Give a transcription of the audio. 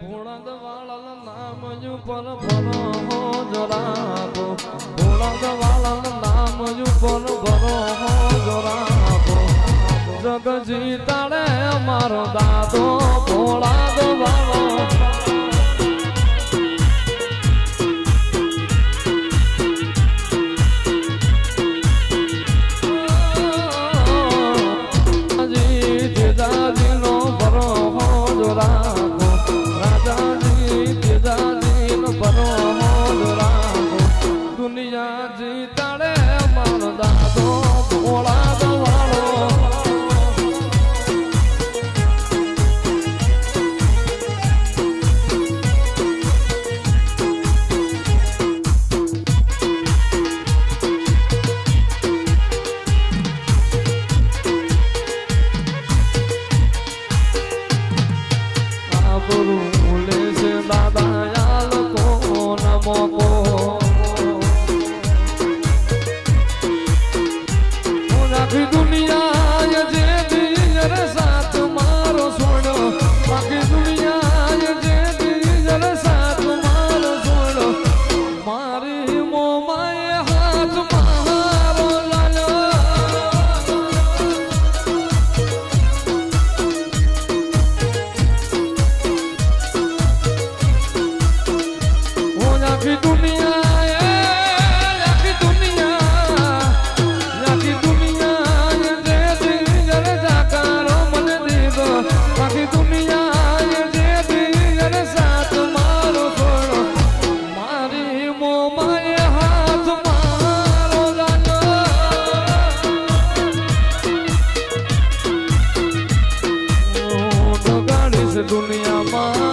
ભોળાદ વાળા નામ યુ પર ભરો હો જોરાબો ભોળાદ વાળા નામ યુ પર ભરો હો જોરાબો જગજી તાળે મારો દાદો ભોળાદ વાળો દુનિયા જીતાડે મારો દાદો ભોળાદ વાળો આબરૂ ભૂલે છે દાદા યાલ કોણ મોકો दुनिया ये दिल साथ मारो छोड़ो बाकी दुनिया ये दिल साथ मारो छोड़ो मारी मोमाए हाथ मारो लालो हो जाती दुनिया दुनिया